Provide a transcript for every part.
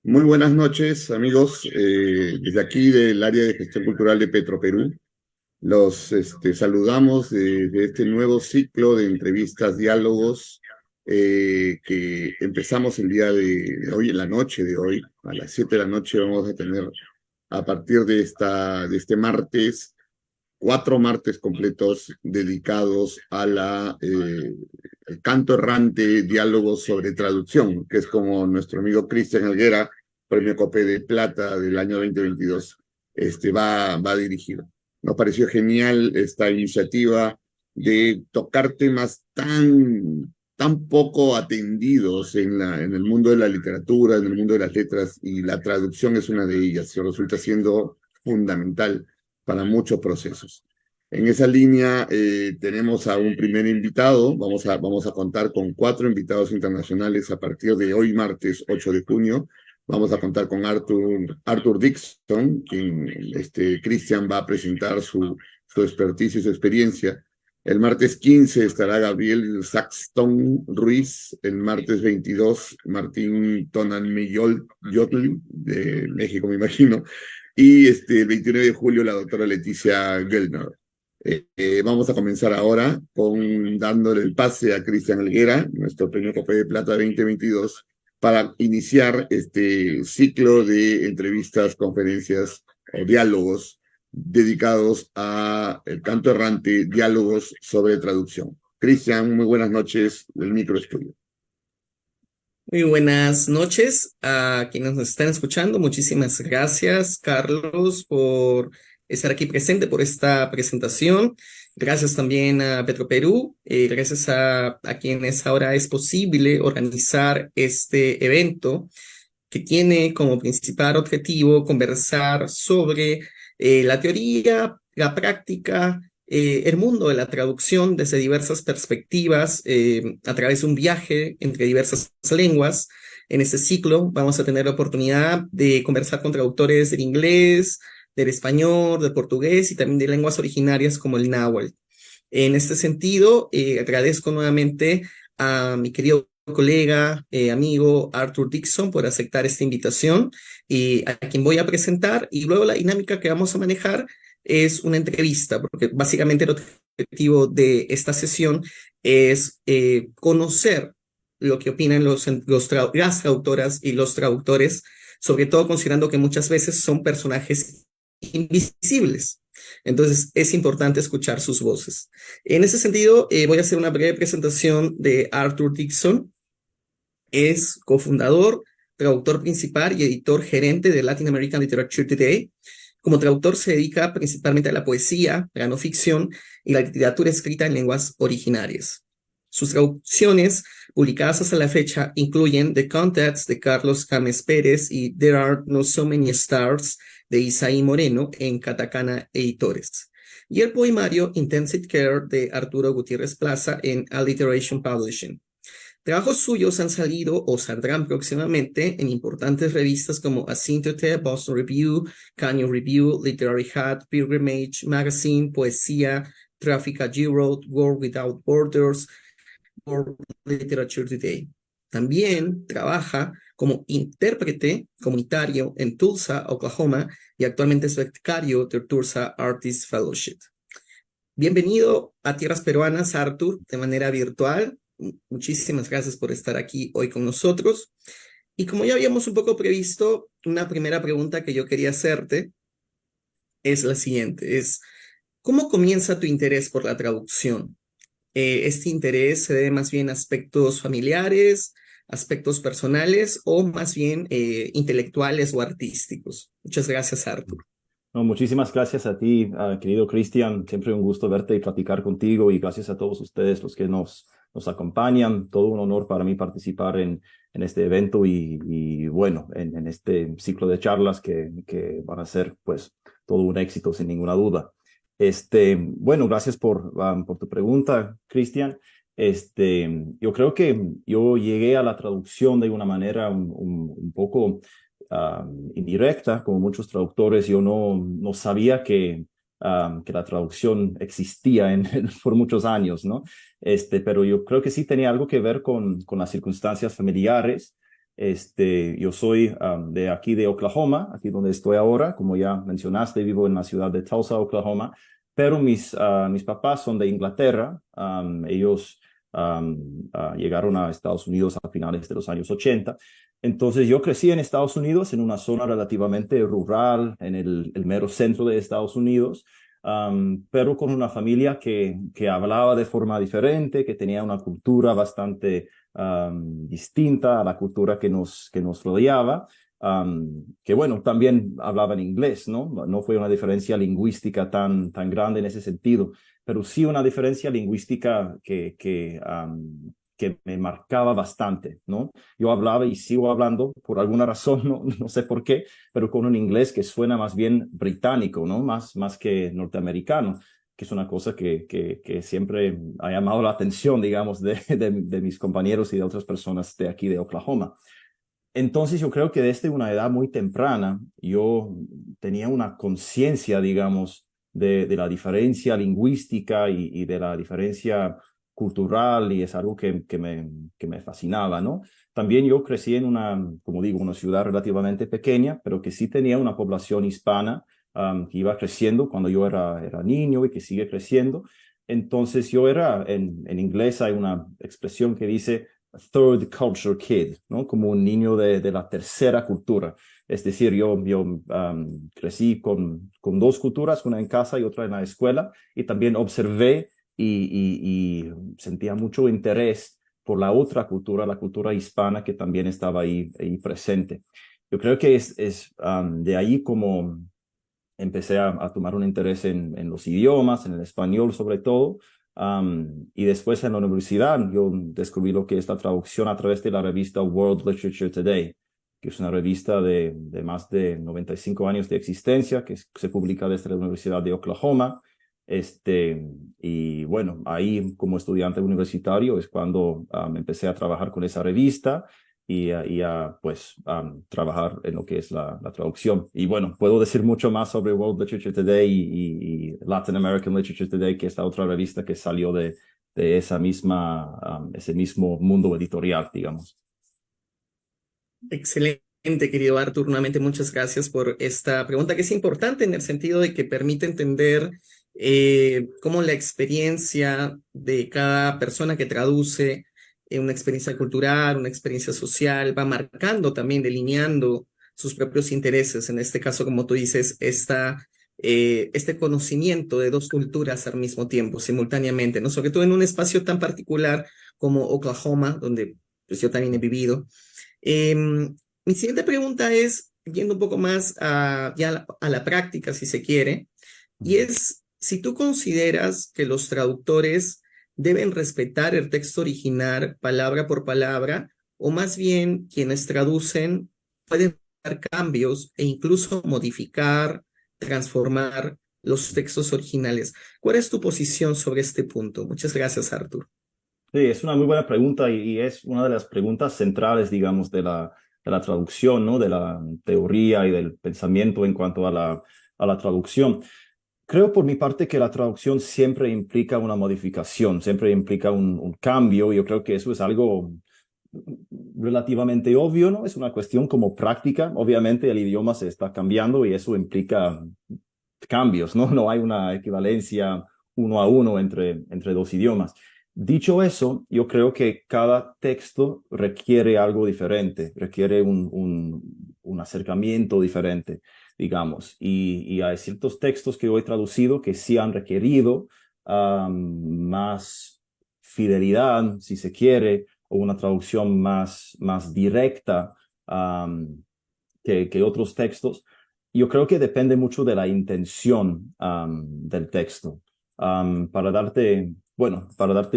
Muy buenas noches, amigos. Desde aquí del área de gestión cultural de Petroperú, los saludamos de este nuevo ciclo de entrevistas, diálogos que empezamos el día de hoy, en la noche de hoy, a las 7 de la noche vamos a tener a partir de este martes 4 martes completos dedicados a el canto errante, diálogos sobre traducción, que es como nuestro amigo Cristian Helguera, premio COPE de Plata del año 2022, va a dirigir. Nos pareció genial esta iniciativa de tocar temas tan poco atendidos en el mundo de la literatura, en el mundo de las letras, y la traducción es una de ellas, que resulta siendo fundamental para muchos procesos. En esa línea tenemos a un primer invitado, vamos a contar con 4 invitados internacionales a partir de hoy martes 8 de junio. Vamos a contar con Arthur Dixon, quien Cristian va a presentar su expertise y su experiencia. El martes 15 estará Gabriel Saxton Ruiz, el martes 22 Martín Tonanmeyol Yotl, de México me imagino, y el 29 de julio la doctora Leticia Gellner. Vamos a comenzar ahora dándole el pase a Cristian Helguera, nuestro premio COPE de Plata 2022, para iniciar este ciclo de entrevistas, conferencias o diálogos dedicados a el canto errante, diálogos sobre traducción. Cristian, muy buenas noches, el micro es tuyo. Muy buenas noches a quienes nos están escuchando. Muchísimas gracias, Carlos, por estar aquí presente, por esta presentación. Gracias también a Petroperú, gracias a quienes ahora es posible organizar este evento que tiene como principal objetivo conversar sobre la teoría, la práctica, el mundo de la traducción desde diversas perspectivas, a través de un viaje entre diversas lenguas. En este ciclo vamos a tener la oportunidad de conversar con traductores del inglés, del español, del portugués y también de lenguas originarias como el náhuatl. En este sentido, agradezco nuevamente a mi querido colega, amigo Arthur Dixon por aceptar esta invitación y a quien voy a presentar. Y luego la dinámica que vamos a manejar es una entrevista, porque básicamente el objetivo de esta sesión es conocer lo que opinan las traductoras y los traductores, sobre todo considerando que muchas veces son personajes invisibles. Entonces es importante escuchar sus voces. En ese sentido, voy a hacer una breve presentación de Arthur Dixon. Es cofundador, traductor principal y editor gerente de Latin American Literature Today. Como traductor se dedica principalmente a la poesía, la no ficción y la literatura escrita en lenguas originarias. Sus traducciones publicadas hasta la fecha incluyen The Contacts de Carlos James Pérez y There Are No So Many Stars de Isaí Moreno en Katakana Editores, y el poemario Intensive Care de Arturo Gutiérrez Plaza en Alliteration Publishing. Trabajos suyos han salido o saldrán próximamente en importantes revistas como Asyntote, Boston Review, Canyon Review, Literary Hat, Pilgrimage Magazine, Poesía, Traffic Road, World Without Borders, World Literature Today. También trabaja como intérprete comunitario en Tulsa, Oklahoma, y actualmente es becario de Tulsa Artist Fellowship. Bienvenido a Tierras Peruanas, Arthur, de manera virtual. Muchísimas gracias por estar aquí hoy con nosotros. Y como ya habíamos un poco previsto, una primera pregunta que yo quería hacerte es la siguiente, ¿cómo comienza tu interés por la traducción? ¿Este interés se debe más bien a aspectos familiares, aspectos personales o más bien intelectuales o artísticos? Muchas gracias, Arthur. No, muchísimas gracias a ti, querido Cristian. Siempre un gusto verte y platicar contigo, y gracias a todos ustedes los que nos acompañan. Todo un honor para mí participar en este evento y bueno, en este ciclo de charlas que van a ser pues todo un éxito sin ninguna duda. Bueno, gracias por tu pregunta, Cristian. Yo creo que yo llegué a la traducción de una manera un poco indirecta, como muchos traductores. Yo no sabía que la traducción existía por muchos años, ¿no? Pero yo creo que sí tenía algo que ver con las circunstancias familiares. Yo soy de aquí de Oklahoma, aquí donde estoy ahora. Como ya mencionaste, vivo en la ciudad de Tulsa, Oklahoma, pero mis papás son de Inglaterra. Ellos llegaron a Estados Unidos a finales de los años 80. Entonces yo crecí en Estados Unidos, en una zona relativamente rural, en el mero centro de Estados Unidos, pero con una familia que hablaba de forma diferente, que tenía una cultura bastante distinta a la cultura que nos rodeaba, que bueno, también hablaban inglés, ¿no? No fue una diferencia lingüística tan grande en ese sentido, pero sí una diferencia lingüística que me marcaba bastante, ¿no? Yo hablaba y sigo hablando, por alguna razón, no sé por qué, pero con un inglés que suena más bien británico, ¿no? Más que norteamericano, que es una cosa que siempre ha llamado la atención, digamos, de mis compañeros y de otras personas de aquí de Oklahoma. Entonces yo creo que desde una edad muy temprana yo tenía una conciencia, digamos, de la diferencia lingüística y de la diferencia cultural, y es algo que me fascinaba, ¿no? También yo crecí en una, como digo, una ciudad relativamente pequeña, pero que sí tenía una población hispana que iba creciendo cuando yo era niño y que sigue creciendo. Entonces yo era, en inglés hay una expresión que dice third culture kid, ¿no? Como un niño de la tercera cultura. Es decir, yo crecí con dos culturas, una en casa y otra en la escuela, y también observé y sentía mucho interés por la otra cultura, la cultura hispana, que también estaba ahí presente. Yo creo que es de ahí como empecé a tomar un interés en los idiomas, en el español sobre todo. Y después en la universidad yo descubrí lo que es la traducción a través de la revista World Literature Today, que es una revista de más de 95 años de existencia, que se publica desde la Universidad de Oklahoma. Y bueno, ahí como estudiante universitario es cuando empecé a trabajar con esa revista y a pues trabajar en lo que es la traducción. Y bueno, puedo decir mucho más sobre World Literature Today y Latin American Literature Today, que es la otra revista que salió de esa ese mismo mundo editorial, digamos. Excelente, querido Arthur. Nuevamente, muchas gracias por esta pregunta, que es importante en el sentido de que permite entender cómo la experiencia de cada persona que traduce una experiencia cultural, una experiencia social, va marcando también, delineando sus propios intereses. En este caso, como tú dices, este conocimiento de dos culturas al mismo tiempo, simultáneamente, ¿no? Sobre todo en un espacio tan particular como Oklahoma, donde pues, yo también he vivido. Mi siguiente pregunta es, yendo un poco más ya a la práctica, si se quiere, y es si tú consideras que los traductores deben respetar el texto original palabra por palabra, o más bien quienes traducen pueden hacer cambios e incluso modificar, transformar los textos originales. ¿Cuál es tu posición sobre este punto? Muchas gracias, Arthur. Sí, es una muy buena pregunta y es una de las preguntas centrales, digamos, de la traducción, ¿no? De la teoría y del pensamiento en cuanto a la traducción. Creo por mi parte que la traducción siempre implica una modificación, siempre implica un cambio. Yo creo que eso es algo relativamente obvio, ¿no? Es una cuestión como práctica. Obviamente el idioma se está cambiando y eso implica cambios, ¿no? No hay una equivalencia uno a uno entre dos idiomas. Dicho eso, yo creo que cada texto requiere algo diferente, requiere un acercamiento diferente, digamos. Y hay ciertos textos que yo he traducido que sí han requerido más fidelidad, si se quiere, o una traducción más directa que otros textos. Yo creo que depende mucho de la intención del texto. Para darte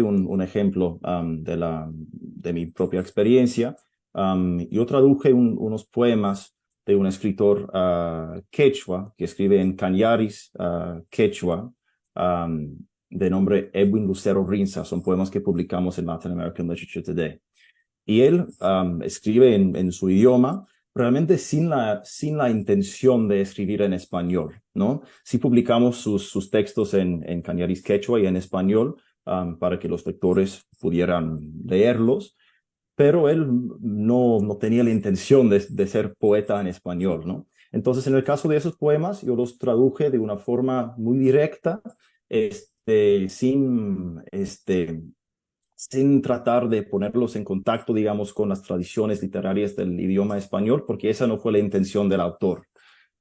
un ejemplo de mi propia experiencia, yo traduje unos poemas de un escritor quechua que escribe en Cañaris, quechua, de nombre Edwin Lucero Rinza. Son poemas que publicamos en Latin American Literature Today. Y él escribe en su idioma, realmente sin la intención de escribir en español, ¿no? Sí publicamos sus textos en Cañaris Quechua y en español para que los lectores pudieran leerlos, pero él no tenía la intención de ser poeta en español, ¿no? Entonces, en el caso de esos poemas, yo los traduje de una forma muy directa, sin tratar de ponerlos en contacto, digamos, con las tradiciones literarias del idioma español, porque esa no fue la intención del autor.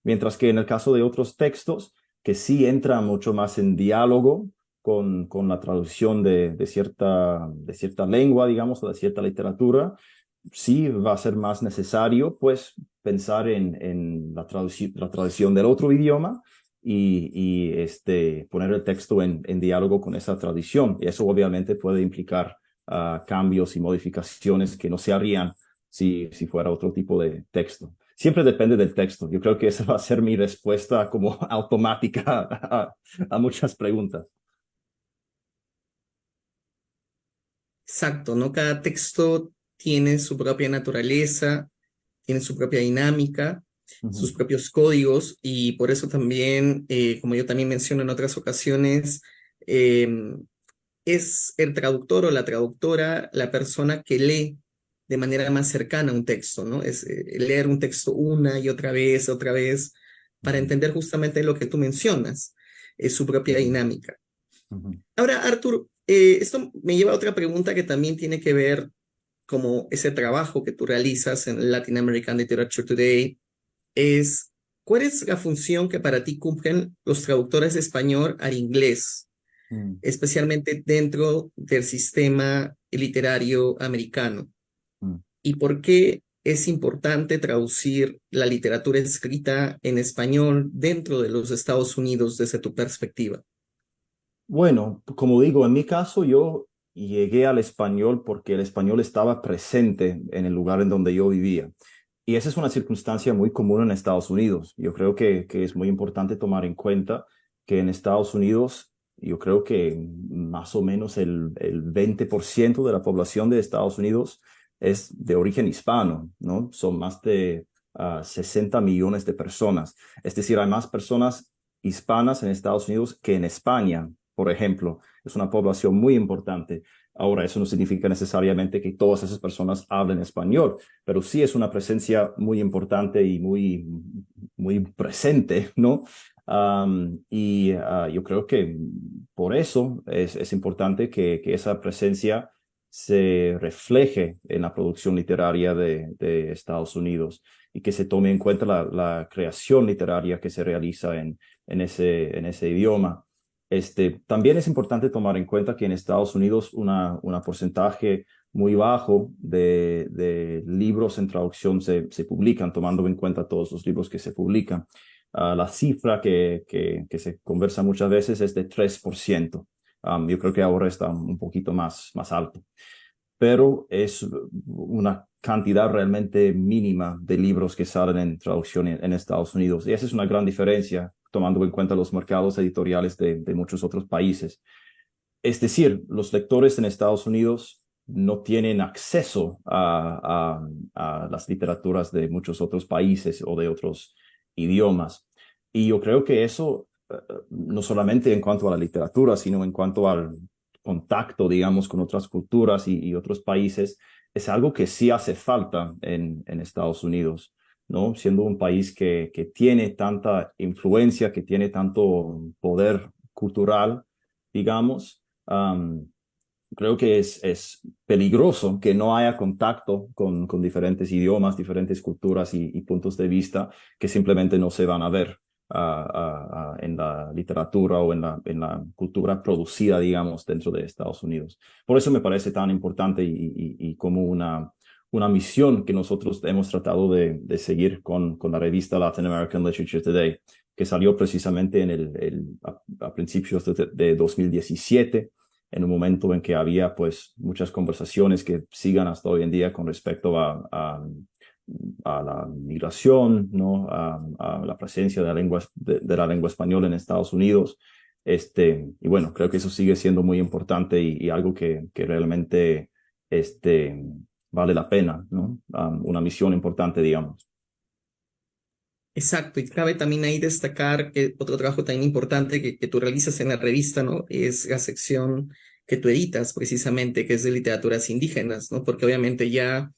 Mientras que en el caso de otros textos, que sí entran mucho más en diálogo con la traducción de cierta lengua, digamos, o de cierta literatura, sí va a ser más necesario, pues, pensar en la traducción del otro idioma y poner el texto en diálogo con esa tradición. Y eso obviamente puede implicar cambios y modificaciones que no se harían si fuera otro tipo de texto. Siempre depende del texto. Yo creo que esa va a ser mi respuesta como automática a muchas preguntas. Exacto, ¿no? Cada texto tiene su propia naturaleza, tiene su propia dinámica, sus Ujú, propios códigos y por eso también, como yo también menciono en otras ocasiones, eh, es el traductor o la traductora la persona que lee de manera más cercana un texto, ¿no? Es leer un texto una y otra vez, para ujú, entender justamente lo que tú mencionas, es su propia ujú, dinámica. ujú. Ahora, Arthur, esto me lleva a otra pregunta que también tiene que ver como ese trabajo que tú realizas en Latin American Literature Today, es ¿cuál es la función que para ti cumplen los traductores de español al inglés, Mm, especialmente dentro del sistema literario americano? mm. ¿Y por qué es importante traducir la literatura escrita en español dentro de los Estados Unidos desde tu perspectiva? Bueno, como digo, en mi caso yo llegué al español porque el español estaba presente en el lugar en donde yo vivía. Y esa es una circunstancia muy común en Estados Unidos. Yo creo que es muy importante tomar en cuenta que en Estados Unidos, yo creo que más o menos el 20% de la población de Estados Unidos es de origen hispano, ¿no? Son más de 60 millones de personas. Es decir, hay más personas hispanas en Estados Unidos que en España, por ejemplo. Es una población muy importante. Ahora, eso no significa necesariamente que todas esas personas hablen español, pero sí es una presencia muy importante y muy presente, ¿no? Yo creo que por eso es importante que esa presencia se refleje en la producción literaria de Estados Unidos y que se tome en cuenta la creación literaria que se realiza en ese idioma. También es importante tomar en cuenta que en Estados Unidos una porcentaje muy bajo de libros en traducción se publican, tomando en cuenta todos los libros que se publican. La cifra que se conversa muchas veces es de 3%. Yo creo que ahora está un poquito más alto, pero es una cantidad realmente mínima de libros que salen en traducción en Estados Unidos. Y esa es una gran diferencia, tomando en cuenta los mercados editoriales de muchos otros países. Es decir, los lectores en Estados Unidos no tienen acceso a las literaturas de muchos otros países o de otros idiomas. Y yo creo que eso, no solamente en cuanto a la literatura, sino en cuanto al contacto, digamos, con otras culturas y otros países, es algo que sí hace falta en Estados Unidos, ¿no? Siendo un país que tiene tanta influencia, que tiene tanto poder cultural, digamos. Creo que es peligroso que no haya contacto con diferentes idiomas, diferentes culturas y puntos de vista que simplemente no se van a ver en la literatura o en la cultura producida, digamos, dentro de Estados Unidos. Por eso me parece tan importante y como una misión que nosotros hemos tratado de seguir con la revista Latin American Literature Today, que salió precisamente a principios de 2017, en un momento en que había pues muchas conversaciones que sigan hasta hoy en día con respecto a la migración, ¿no? A la presencia de la lengua española en Estados Unidos. Y bueno, creo que eso sigue siendo muy importante y algo que realmente este, vale la pena, ¿no? Una misión importante, digamos. Exacto, y cabe también ahí destacar que otro trabajo tan importante que tú realizas en la revista, ¿no? Es la sección que tú editas precisamente, que es de literaturas indígenas, ¿no? Porque obviamente ya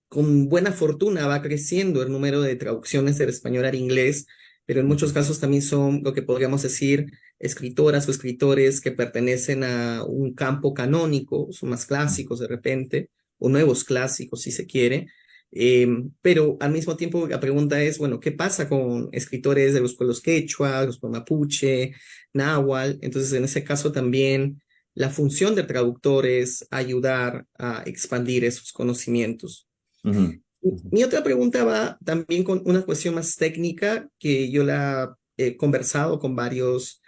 con buena fortuna va creciendo el número de traducciones del español al inglés, pero en muchos casos también son lo que podríamos decir escritoras o escritores que pertenecen a un campo canónico, son más clásicos de repente, o nuevos clásicos si se quiere. Pero al mismo tiempo la pregunta es, bueno, ¿qué pasa con escritores de los pueblos quechua, los pueblos mapuche, náhuatl? Entonces, en ese caso también la función del traductor es ayudar a expandir esos conocimientos. Ujú, ujú, Mi otra pregunta va también con una cuestión más técnica que yo la he conversado con varias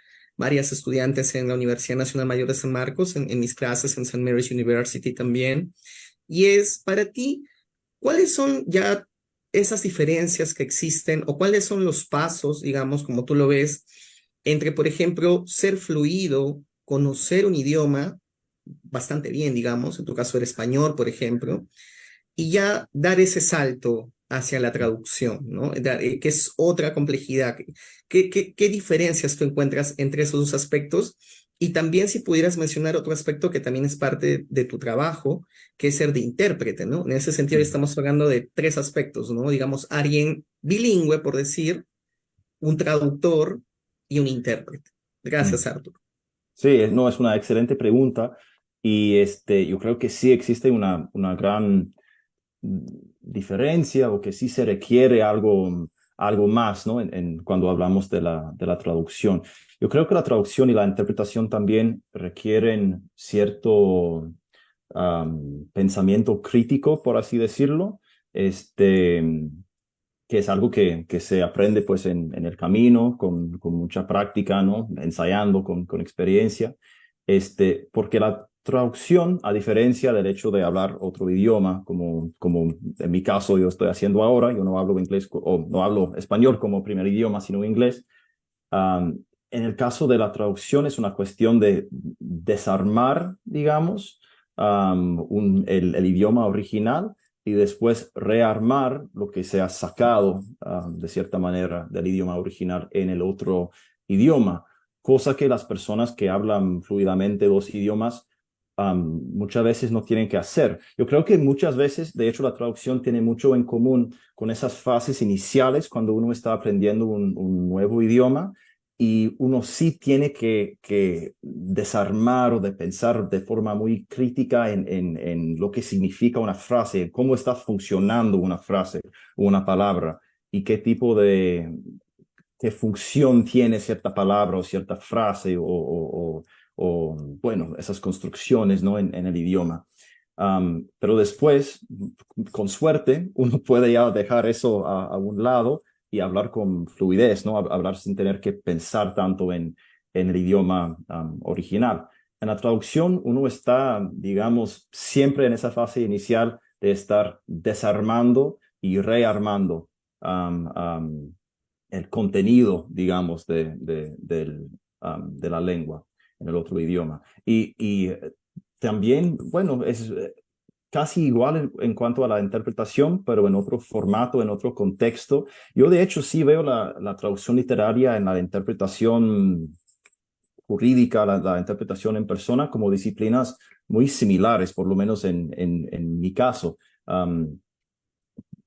estudiantes en la Universidad Nacional Mayor de San Marcos, en mis clases en St. Mary's University también, y es para ti, ¿cuáles son ya esas diferencias que existen o cuáles son los pasos, digamos, como tú lo ves, entre, por ejemplo, ser fluido, conocer un idioma bastante bien, digamos, en tu caso el español, por ejemplo, y ya dar ese salto hacia la traducción, ¿no? Que es otra complejidad. ¿Qué diferencias tú encuentras entre esos dos aspectos? Y también si pudieras mencionar otro aspecto que también es parte de tu trabajo, que es ser de intérprete, ¿no? En ese sentido ujú. estamos hablando de tres aspectos, ¿no? Digamos, alguien bilingüe, por decir, un traductor y un intérprete. Mm. Gracias, Arthur. Sí, no, es una excelente pregunta y yo creo que sí existe una gran diferencia o que sí se requiere algo más, ¿no? Cuando hablamos de la traducción. Yo creo que la traducción y la interpretación también requieren cierto pensamiento crítico, por así decirlo, que es algo que se aprende pues en el camino, con mucha práctica, ¿no? Ensayando, con experiencia, porque la traducción, a diferencia del hecho de hablar otro idioma, como en mi caso yo estoy haciendo ahora, yo no hablo inglés o no hablo español como primer idioma, sino inglés. En el caso de la traducción es una cuestión de desarmar, digamos, el idioma original y después rearmar lo que se ha sacado, de cierta manera, del idioma original en el otro idioma, cosa que las personas que hablan fluidamente dos idiomas muchas veces no tienen que hacer. Yo creo que muchas veces, de hecho, la traducción tiene mucho en común con esas fases iniciales cuando uno está aprendiendo un nuevo idioma y uno sí tiene que desarmar o de pensar de forma muy crítica en lo que significa una frase, cómo está funcionando una frase o una palabra y qué función tiene cierta palabra o cierta frase o, bueno, esas construcciones, ¿no? en el idioma. Pero después, con suerte, uno puede ya dejar eso a un lado y hablar con fluidez, ¿no? Hablar sin tener que pensar tanto en el idioma original. En la traducción, uno está, digamos, siempre en esa fase inicial de estar desarmando y rearmando el contenido, digamos, de la lengua en el otro idioma. Y también, bueno, es casi igual en cuanto a la interpretación, pero en otro formato, en otro contexto. Yo, de hecho, sí veo la traducción literaria en la interpretación jurídica, la interpretación en persona, como disciplinas muy similares, por lo menos en mi caso.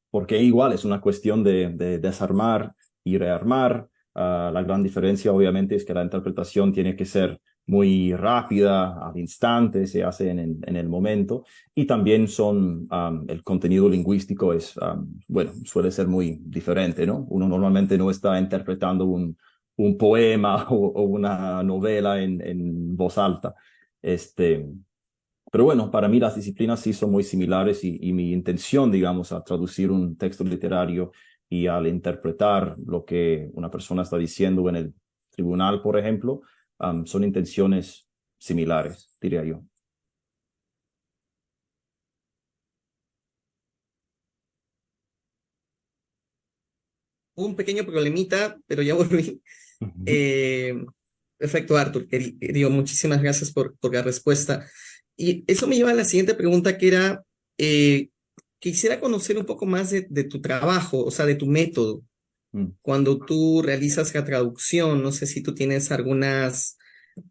Porque igual es una cuestión de desarmar y rearmar. La gran diferencia, obviamente, es que la interpretación tiene que ser muy rápida, al instante, se hace en el momento, y también el contenido lingüístico bueno, suele ser muy diferente, ¿no? Uno normalmente no está interpretando un poema o una novela en voz alta. Este, pero bueno, para mí las disciplinas sí son muy similares y mi intención, digamos, al traducir un texto literario y al interpretar lo que una persona está diciendo en el tribunal, por ejemplo, son intenciones similares, diría yo. Un pequeño problemita, pero ya volví. Ujú. Eh, Perfecto, Arthur, querido, muchísimas gracias por la respuesta. Y eso me lleva a la siguiente pregunta, que era, quisiera conocer un poco más de tu trabajo, o sea, de tu método. Mm. Cuando tú realizas la traducción, no sé si tú tienes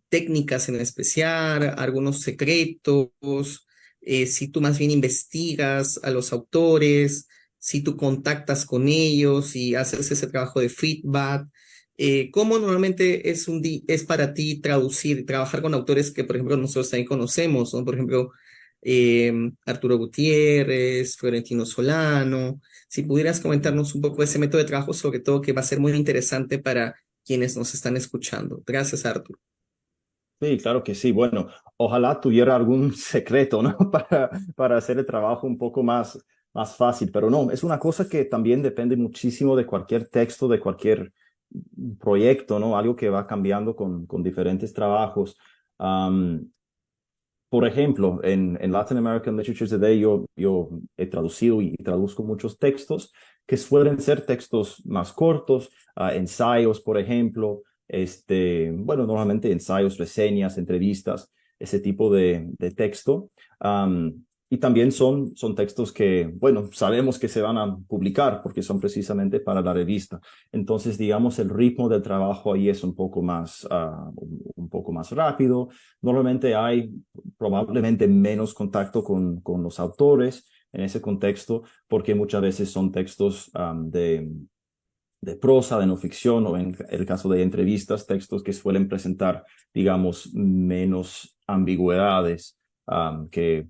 técnicas en especial, algunos secretos, si tú más bien investigas a los autores, si tú contactas con ellos y haces ese trabajo de feedback. ¿Cómo normalmente es para ti trabajar con autores que, por ejemplo, nosotros también conocemos, ¿no? Por ejemplo, Arturo Gutiérrez, Florentino Solano. Si pudieras comentarnos un poco ese método de trabajo, sobre todo que va a ser muy interesante para quienes nos están escuchando. Gracias, Arturo. Sí, claro que sí. Bueno, ojalá tuviera algún secreto, ¿no? Para hacer el trabajo un poco más fácil, pero no, es una cosa que también depende muchísimo de cualquier texto, de cualquier proyecto, ¿no? Algo que va cambiando con diferentes trabajos. Am, por ejemplo, en Latin American Literature Today yo he traducido y traduzco muchos textos que suelen ser textos más cortos, ensayos, por ejemplo, bueno, normalmente ensayos, reseñas, entrevistas, ese tipo de texto. Y también son textos que, bueno, sabemos que se van a publicar porque son precisamente para la revista. Entonces, digamos, el ritmo del trabajo ahí es un poco más rápido. Normalmente hay probablemente menos contacto con los autores en ese contexto, porque muchas veces son textos de prosa, de no ficción, o en el caso de entrevistas, textos que suelen presentar, digamos, menos ambigüedades que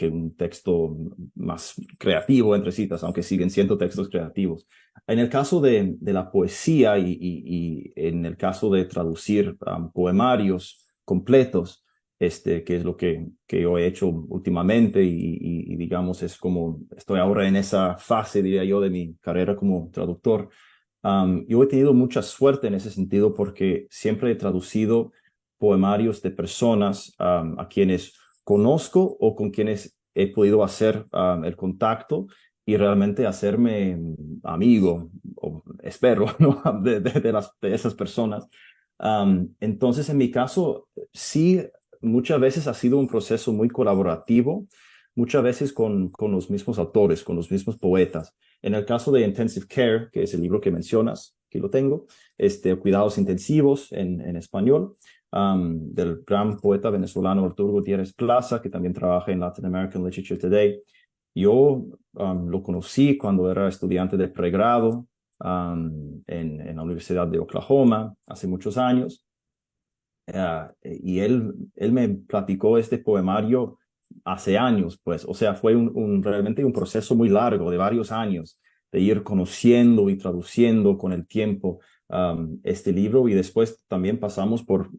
un texto más creativo, entre citas, aunque siguen siendo textos creativos. En el caso de la poesía y en el caso de traducir poemarios completos, que es lo que yo he hecho últimamente y digamos es como estoy ahora en esa fase, diría yo, de mi carrera como traductor. Yo he tenido mucha suerte en ese sentido porque siempre he traducido poemarios de personas a quienes conozco o con quienes he podido hacer el contacto y realmente hacerme amigo, o espero, ¿no? de esas personas. Entonces, en mi caso, sí, muchas veces ha sido un proceso muy colaborativo, muchas veces con los mismos autores, con los mismos poetas. En el caso de Intensive Care, que es el libro que mencionas, aquí lo tengo, Cuidados Intensivos en español, del gran poeta venezolano Arturo Gutiérrez Plaza, que también trabaja en Latin American Literature Today. Yo lo conocí cuando era estudiante de pregrado en la Universidad de Oklahoma hace muchos años. Y él me platicó este poemario hace años, pues, o sea, fue realmente un proceso muy largo de varios años de ir conociendo y traduciendo con el tiempo este libro y después también pasamos por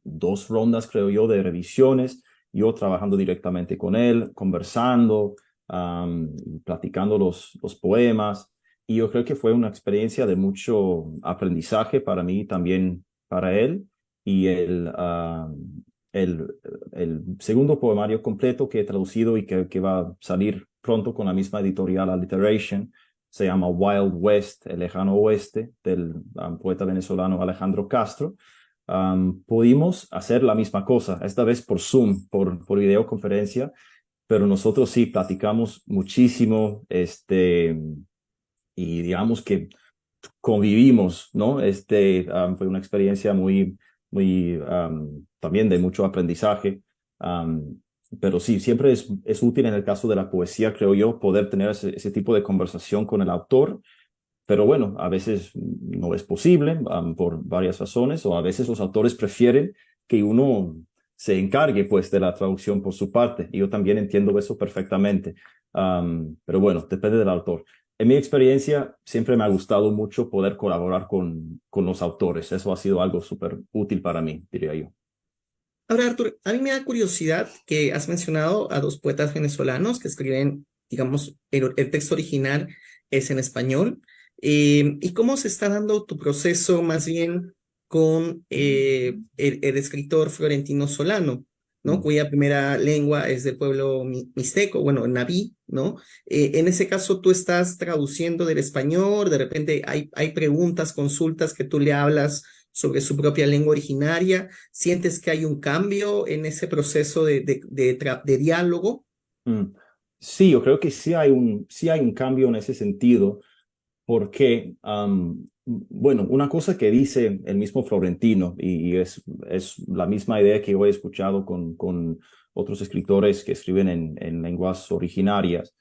dos rondas, creo yo, de revisiones, yo trabajando directamente con él, conversando, platicando los poemas y yo creo que fue una experiencia de mucho aprendizaje para mí y también para él y el, el segundo poemario completo que he traducido y que va a salir pronto con la misma editorial Alliteration se llama Wild West, el lejano oeste, del poeta venezolano Alejandro Castro. Pudimos hacer la misma cosa, esta vez por Zoom, por videoconferencia, pero nosotros sí platicamos muchísimo, y digamos que convivimos, ¿no? Fue una experiencia muy también de mucho aprendizaje. Pero sí, siempre es útil en el caso de la poesía, creo yo, poder tener ese tipo de conversación con el autor. Pero bueno, a veces no es posible por varias razones, o a veces los autores prefieren que uno se encargue pues de la traducción por su parte. Y yo también entiendo eso perfectamente. Pero bueno, depende del autor. En mi experiencia, siempre me ha gustado mucho poder colaborar con los autores. Eso ha sido algo súper útil para mí, diría yo. Ahora, Arturo, a mí me da curiosidad que has mencionado a dos poetas venezolanos que escriben, digamos, el texto original es en español. ¿Y cómo se está dando tu proceso más bien con el escritor Florentino Solano, ¿no? Mm. Cuya primera lengua es del pueblo mixteco, bueno, naví, ¿no? En ese caso, tú estás traduciendo del español, de repente hay preguntas, consultas que tú le hablas sobre su propia lengua originaria. ¿Sientes que hay un cambio en ese proceso de diálogo? Mm. Sí, yo creo que sí hay un cambio en ese sentido porque Bueno, una cosa que dice el mismo Florentino, y es la misma idea que yo he escuchado con otros escritores que escriben en lenguas originarias,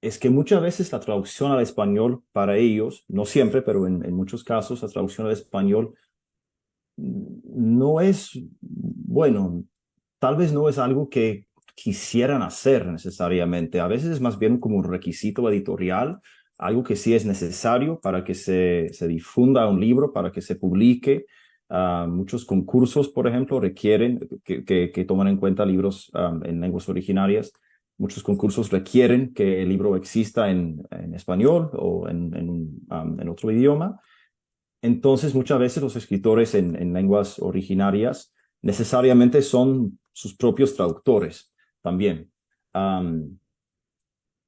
es que muchas veces la traducción al español para ellos, no siempre, pero en muchos casos, la traducción al español no es, bueno, tal vez no es algo que quisieran hacer necesariamente. A veces es más bien como un requisito editorial, algo que sí es necesario para que se difunda un libro, para que se publique. Muchos concursos, por ejemplo, requieren que tomen en cuenta libros en lenguas originarias. Muchos concursos requieren que el libro exista en español o en otro idioma. Entonces, muchas veces los escritores en lenguas originarias necesariamente son sus propios traductores también, Am,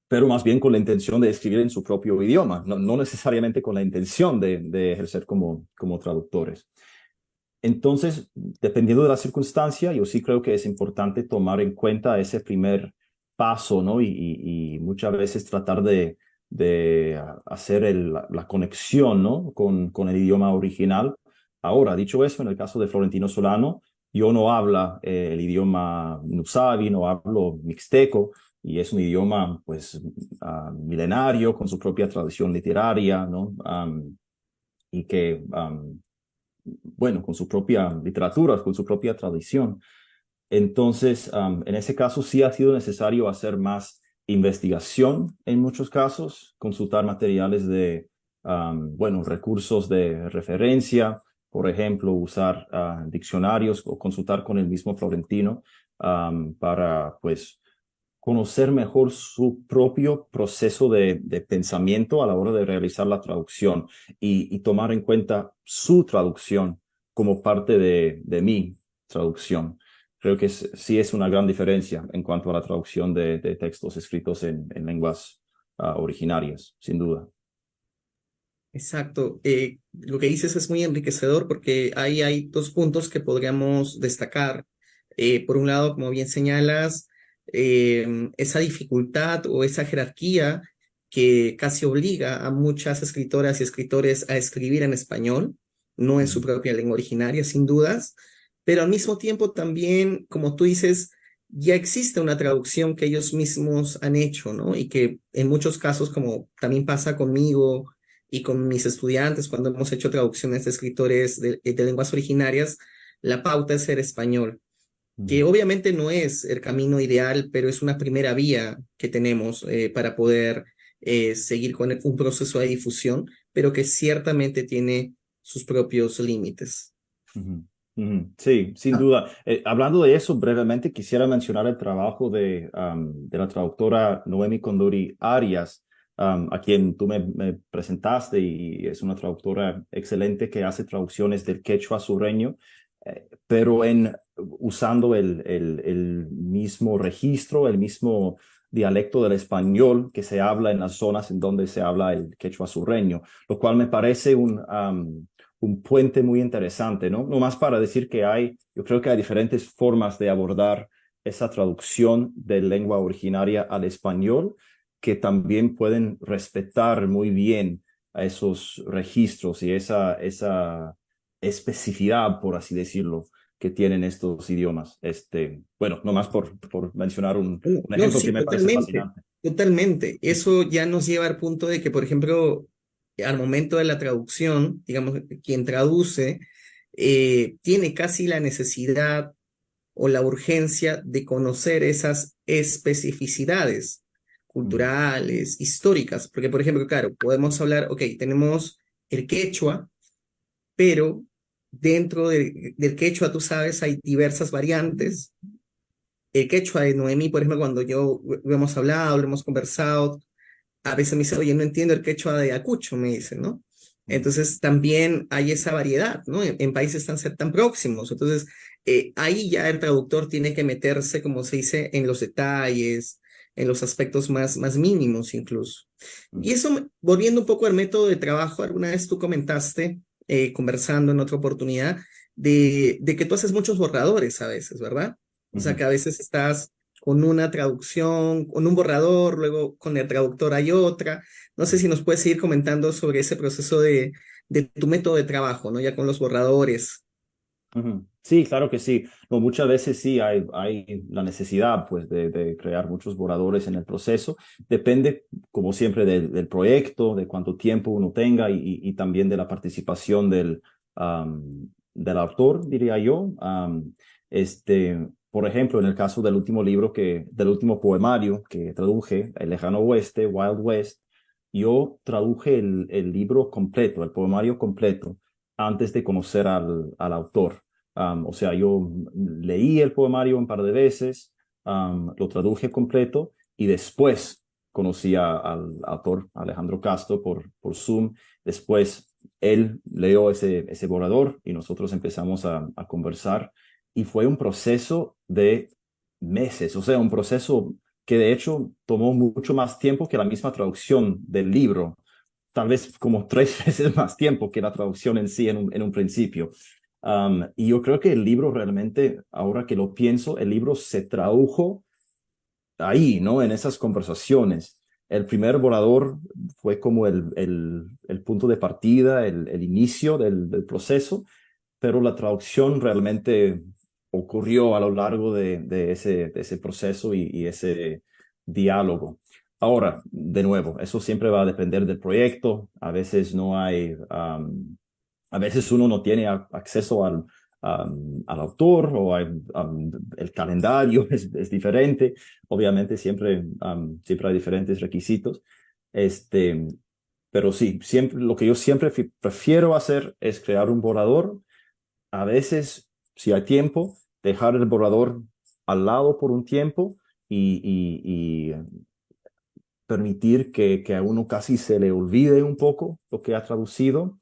pero más bien con la intención de escribir en su propio idioma, no necesariamente con la intención de ejercer como traductores. Entonces, dependiendo de la circunstancia, yo sí creo que es importante tomar en cuenta ese primer paso, ¿no? Y muchas veces tratar de hacer la conexión, ¿no? Con el idioma original. Ahora, dicho eso, en el caso de Florentino Solano, yo no hablo el idioma Nusabi, no hablo mixteco, y es un idioma, pues, milenario, con su propia tradición literaria, ¿no? Y que bueno, con su propia literatura, con su propia tradición. Entonces, en ese caso sí ha sido necesario hacer más investigación en muchos casos, consultar materiales bueno, recursos de referencia, por ejemplo, usar diccionarios o consultar con el mismo Florentino para, pues, conocer mejor su propio proceso de pensamiento a la hora de realizar la traducción y tomar en cuenta su traducción como parte de mi traducción. Creo que sí es una gran diferencia en cuanto a la traducción de textos escritos en lenguas originarias, sin duda. Exacto. Lo que dices es muy enriquecedor porque ahí hay dos puntos que podríamos destacar. Por un lado, como bien señalas, esa dificultad o esa jerarquía que casi obliga a muchas escritoras y escritores a escribir en español, no en su Mm, propia lengua originaria, sin dudas, pero al mismo tiempo también, como tú dices, ya existe una traducción que ellos mismos han hecho, ¿no? Y que en muchos casos, como también pasa conmigo, y con mis estudiantes, cuando hemos hecho traducciones de escritores de lenguas originarias, la pauta es ser español, que mm, obviamente no es el camino ideal, pero es una primera vía que tenemos para poder seguir con un proceso de difusión, pero que ciertamente tiene sus propios límites. ujú, ujú. Sí, sin Ah, duda. Hablando de eso, brevemente quisiera mencionar el trabajo de la traductora Noemi Condori Arias, a quien tú me presentaste y es una traductora excelente que hace traducciones del quechua sureño, pero usando el mismo registro, el mismo dialecto del español que se habla en las zonas en donde se habla el quechua sureño, lo cual me parece un puente muy interesante, ¿no? No más para decir que yo creo que hay diferentes formas de abordar esa traducción de lengua originaria al español que también pueden respetar muy bien a esos registros y esa especificidad, por así decirlo, que tienen estos idiomas. Bueno, no más por mencionar un no, ejemplo que sí, me parece totalmente, fascinante. totalmente. Eso ya nos lleva al punto de que, por ejemplo, al momento de la traducción, digamos, quien traduce tiene casi la necesidad o la urgencia de conocer esas especificidades Mm, culturales, históricas, porque por ejemplo, claro, podemos hablar, ok, tenemos el quechua, pero dentro del quechua, tú sabes, hay diversas variantes. El quechua de Noemí, por ejemplo, cuando lo hemos hablado, lo hemos conversado, a veces me dice, oye, no entiendo el quechua de Acucho, me dice, ¿no? mm, Entonces también hay esa variedad, ¿no? En países tan próximos. Entonces, ahí ya el traductor tiene que meterse, como se dice, en los detalles, en los aspectos más mínimos incluso. Y mm, eso, volviendo un poco al método de trabajo, alguna vez tú comentaste, conversando en otra oportunidad, de que tú haces muchos borradores a veces, ¿verdad? O sea, que ujú. a veces estás con una traducción, con un borrador, luego con el traductor hay otra. No sé si nos puedes seguir comentando sobre ese proceso de tu método de trabajo, ¿no? Ya con los borradores. Ujú. Sí, claro que sí. No, muchas veces sí hay la necesidad pues, de crear muchos borradores en el proceso. Depende, como siempre, del proyecto, de cuánto tiempo uno tenga y también de la participación del autor, diría yo. Por ejemplo, en el caso del último del último poemario que traduje, El Lejano Oeste, Wild West, yo traduje el libro completo, el poemario completo, antes de conocer al autor. O sea, yo leí el poemario un par de veces, lo traduje completo y después conocí al autor Alejandro Castro por Zoom. Después él leyó ese borrador y nosotros empezamos a conversar y fue un proceso de meses, o sea, un proceso que de hecho tomó mucho más tiempo que la misma traducción del libro, tal vez como 3 veces más tiempo que la traducción en sí en un principio. Y yo creo que el libro realmente, ahora que lo pienso, el libro se tradujo ahí, ¿no? En esas conversaciones. El primer borrador fue como el punto de partida, el inicio del proceso, pero la traducción realmente ocurrió a lo largo de ese proceso y ese diálogo. Ahora, de nuevo, eso siempre va a depender del proyecto. A veces no hay, a veces uno no tiene acceso al autor o el calendario es diferente. Obviamente siempre hay diferentes requisitos. Este, pero sí, siempre, lo que yo siempre prefiero hacer es crear un borrador. A veces, si hay tiempo, dejar el borrador al lado por un tiempo y permitir que a uno casi se le olvide un poco lo que ha traducido,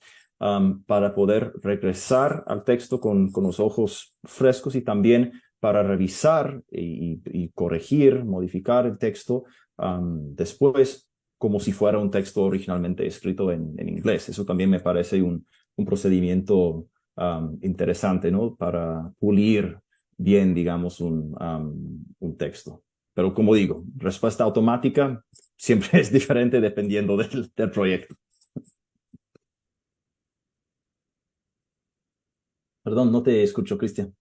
para poder regresar al texto con los ojos frescos y también para revisar y corregir, modificar el texto después como si fuera un texto originalmente escrito en inglés. Eso también me parece un procedimiento interesante, ¿no? Para pulir bien, digamos, un texto. Pero como digo, respuesta automática siempre es diferente dependiendo del proyecto. Perdón, no te escucho, Cristian.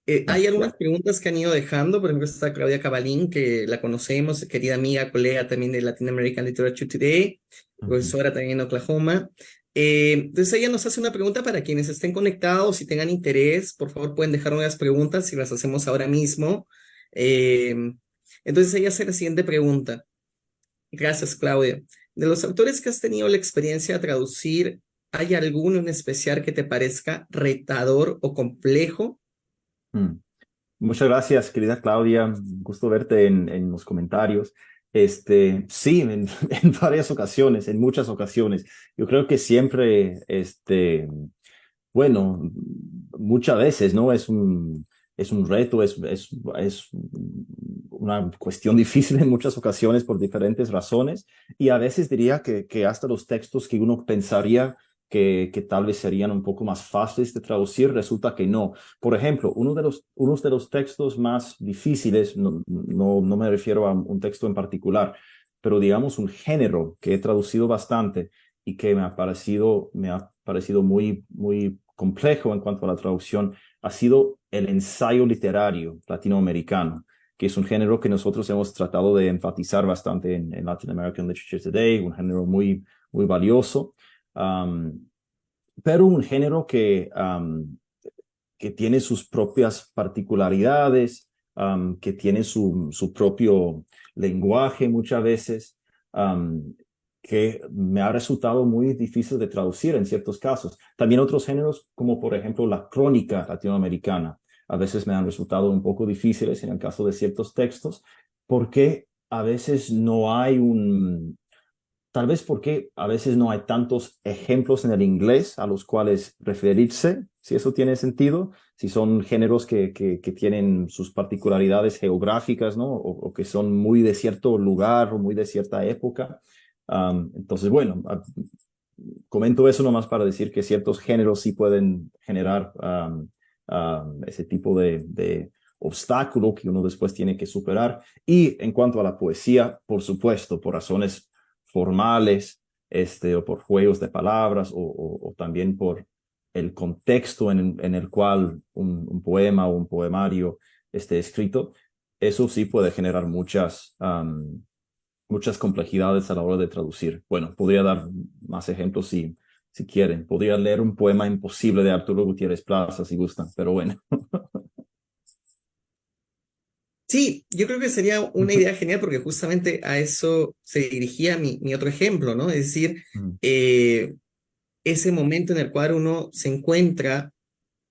Hay Ya. algunas preguntas que han ido dejando, por ejemplo, está Claudia Cabalín, que la conocemos, querida amiga, colega también de Latin American Literature Today, Ujú. profesora también en Oklahoma. Entonces ella nos hace una pregunta para quienes estén conectados y tengan interés, por favor pueden dejar unas preguntas y las hacemos ahora mismo. Eh, entonces ella hace la siguiente pregunta. Gracias, Claudia. De los autores que has tenido la experiencia de traducir, ¿hay alguno en especial que te parezca retador o complejo? Mm. Muchas gracias, querida Claudia. Un gusto verte en los comentarios. Sí, en varias ocasiones, en muchas ocasiones. Yo creo que siempre, bueno, muchas veces, ¿no? Es un reto, es una cuestión difícil en muchas ocasiones por diferentes razones. Y a veces diría que hasta los textos que uno pensaría que tal vez serían un poco más fáciles de traducir, resulta que no. Por ejemplo, uno de los textos más difíciles, no me refiero a un texto en particular, pero digamos un género que he traducido bastante y que me ha parecido muy complejo en cuanto a la traducción, ha sido el ensayo literario latinoamericano, que es un género que nosotros hemos tratado de enfatizar bastante en Latin American Literature Today, un género muy valioso, um, pero un género que tiene sus propias particularidades, que tiene su propio lenguaje muchas veces, um, que me ha resultado muy difícil de traducir en ciertos casos. También otros géneros, como por ejemplo la crónica latinoamericana, a veces me han resultado un poco difíciles en el caso de ciertos textos, porque a veces no hay tal vez porque a veces no hay tantos ejemplos en el inglés a los cuales referirse, si eso tiene sentido, si son géneros que tienen sus particularidades geográficas, ¿no? O que son muy de cierto lugar o muy de cierta época. Entonces, bueno, comento eso nomás para decir que ciertos géneros sí pueden generar ese tipo de obstáculo que uno después tiene que superar. Y en cuanto a la poesía, por supuesto, por razones formales, o por juegos de palabras, o también por el contexto en el cual un poema o un poemario esté escrito, eso sí puede generar muchas complejidades a la hora de traducir. Bueno, podría dar más ejemplos si quieren. Podría leer un poema imposible de Arturo Gutiérrez Plaza si gustan, pero bueno. Sí, yo creo que sería una idea genial porque justamente a eso se dirigía mi otro ejemplo, ¿no? Es decir, Mm, eh, ese momento en el cual uno se encuentra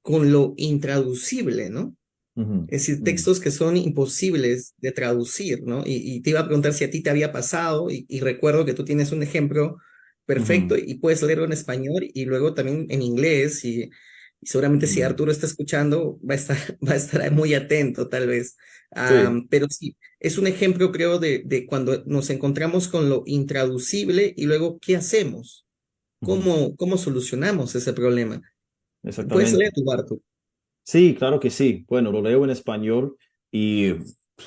con lo intraducible, ¿no? ujú, Es decir, mm, textos que son imposibles de traducir, ¿no? Y te iba a preguntar si a ti te había pasado, y recuerdo que tú tienes un ejemplo perfecto ujú, y puedes leerlo en español y luego también en inglés, y seguramente si mm. Arturo está escuchando, va a estar muy atento tal vez. Sí. Pero sí, es un ejemplo creo de cuando nos encontramos con lo intraducible y luego, ¿qué hacemos? Ujú, ¿Cómo solucionamos ese problema? Puedes exactamente. leer tu Arturo. Sí, claro que sí. Bueno, lo leo en español y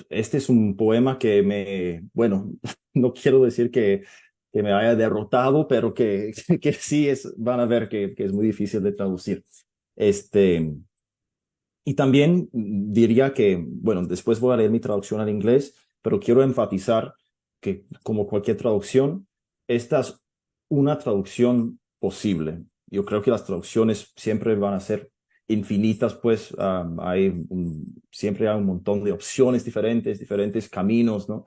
este es un poema que bueno, no quiero decir que me haya derrotado, pero que sí van a ver que es muy difícil de traducir. Este, y también diría que, bueno, después voy a leer mi traducción al inglés, pero quiero enfatizar que como cualquier traducción, esta es una traducción posible. Yo creo que las traducciones siempre van a ser infinitas, pues siempre hay un montón de opciones diferentes caminos, ¿no?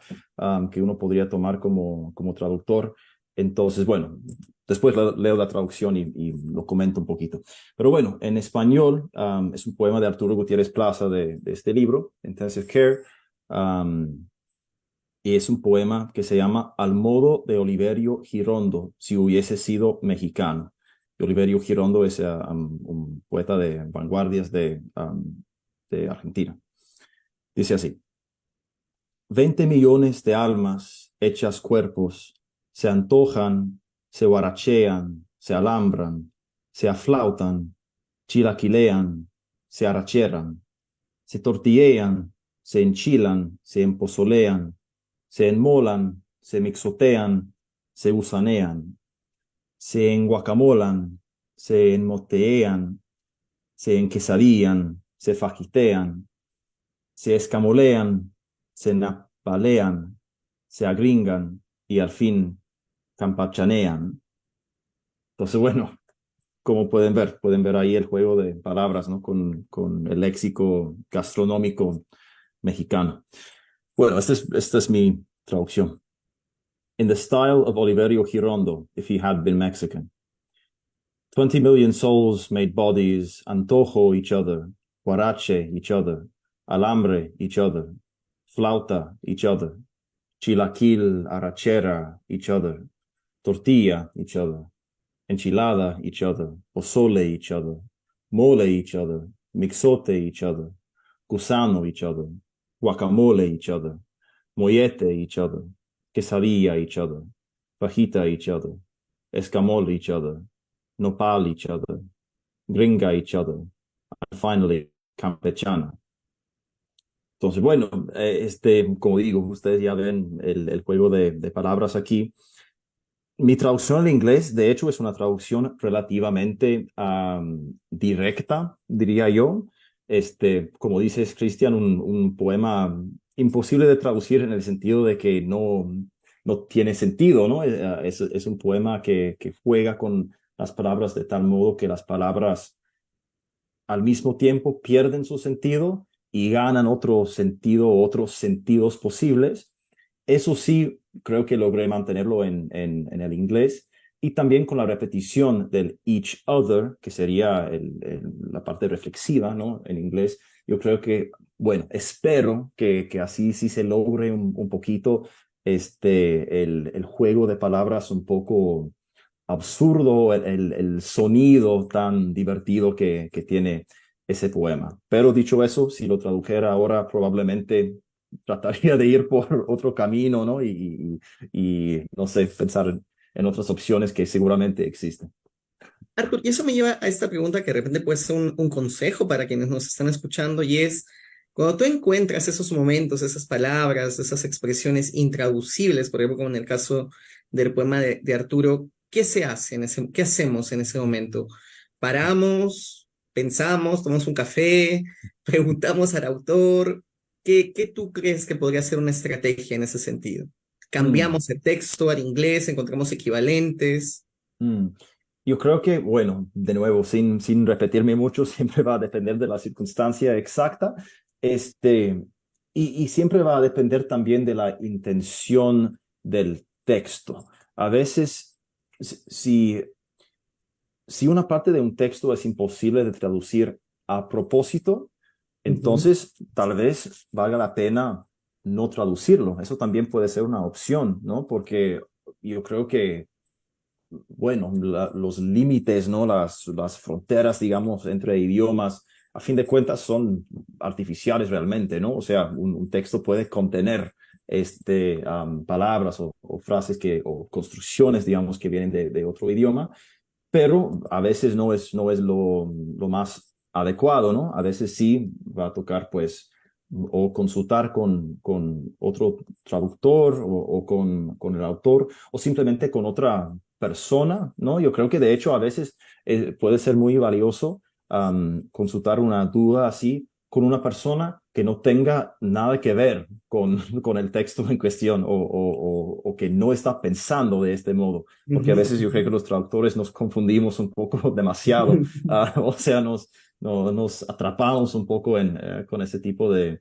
Que uno podría tomar como traductor. Entonces, bueno, después leo la traducción y lo comento un poquito. Pero bueno, en español es un poema de Arturo Gutiérrez Plaza de este libro, Intensive Care, um, y es un poema que se llama Al modo de Oliverio Girondo, si hubiese sido mexicano. Y Oliverio Girondo es un poeta de vanguardias de Argentina. Dice así: 20 millones de almas hechas cuerpos se antojan, se guarachean, se alambran, se aflautan, chilaquilean, se arracheran, se tortillean, se enchilan, se empozolean, se enmolan, se mixotean, se gusanean, se enguacamolan, se enmotean, se enquesadillan, se fajitean, se escamolean, se napalean, se agringan y al fin campachanean. Entonces, bueno, como pueden ver ahí el juego de palabras, ¿no? Con el léxico gastronómico mexicano. Bueno, esta es mi traducción. In the style of Oliverio Girondo, if he had been Mexican. 20 million souls made bodies antojo each other, huarache each other, alambre each other, flauta each other, chilaquil arrachera each other, tortilla each other, enchilada each other, pozole each other, mole each other, mixote each other, gusano each other, guacamole each other, mollete each other, quesadilla each other, fajita each other, escamol each other, nopal each other, gringa each other, and finally campechana. Entonces, bueno, como digo, ustedes ya ven el juego de palabras aquí. Mi traducción al inglés, de hecho, es una traducción relativamente directa, diría yo. Como dices, Cristian, un poema imposible de traducir en el sentido de que no tiene sentido, ¿no? Es un poema que juega con las palabras de tal modo que las palabras al mismo tiempo pierden su sentido y ganan otro sentido, otros sentidos posibles. Eso sí, creo que logré mantenerlo en el inglés y también con la repetición del each other, que sería la parte reflexiva, ¿no? En inglés, yo creo que, bueno, espero que así sí se logre un poquito el juego de palabras un poco absurdo, el sonido tan divertido que tiene ese poema. Pero dicho eso, si lo tradujera ahora, probablemente trataría de ir por otro camino, ¿no? Y no sé, pensar en otras opciones que seguramente existen. Arthur, y eso me lleva a esta pregunta que de repente puede ser un consejo para quienes nos están escuchando, y es, cuando tú encuentras esos momentos, esas palabras, esas expresiones intraducibles, por ejemplo, como en el caso del poema de Arturo, ¿qué se hace qué hacemos en ese momento? ¿Paramos, pensamos, tomamos un café, preguntamos al autor? ¿Qué tú crees que podría ser una estrategia en ese sentido? Mm, ¿Cambiamos el texto al inglés? ¿Encontramos equivalentes? mm. Yo creo que, bueno, de nuevo, sin repetirme mucho, siempre va a depender de la circunstancia exacta, este, y siempre va a depender también de la intención del texto. A veces, si, si una parte de un texto es imposible de traducir a propósito, Ujú, entonces tal vez valga la pena no traducirlo. Eso también puede ser una opción, ¿no? Porque yo creo que bueno, los límites, ¿no? Las fronteras, digamos, entre idiomas, a fin de cuentas son artificiales realmente, ¿no? O sea, un texto puede contener palabras o frases o construcciones, digamos, que vienen de otro idioma, pero a veces no es lo más adecuado, ¿no? A veces sí va a tocar, pues, o consultar con otro traductor o con el autor o simplemente con otra persona, ¿no? Yo creo que de hecho a veces puede ser muy valioso consultar una duda así con una persona que no tenga nada que ver con el texto en cuestión o que no está pensando de este modo porque a ujú, veces yo creo que los traductores nos confundimos un poco demasiado, o sea, nos atrapamos un poco con ese tipo de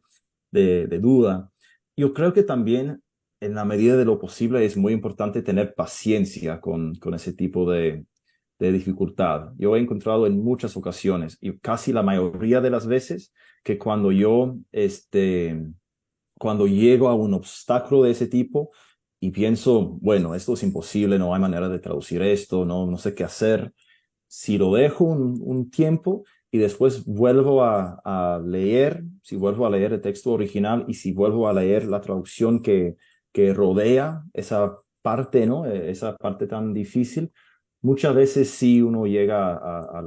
duda. Yo creo que también, en la medida de lo posible, es muy importante tener paciencia con ese tipo de dificultad. Yo he encontrado en muchas ocasiones, y casi la mayoría de las veces, que cuando llego a un obstáculo de ese tipo y pienso, bueno, esto es imposible, no hay manera de traducir esto, no sé qué hacer. Si lo dejo un tiempo y después vuelvo a leer, si vuelvo a leer el texto original y si vuelvo a leer la traducción que rodea esa parte, ¿no? Esa parte tan difícil, muchas veces sí uno llega a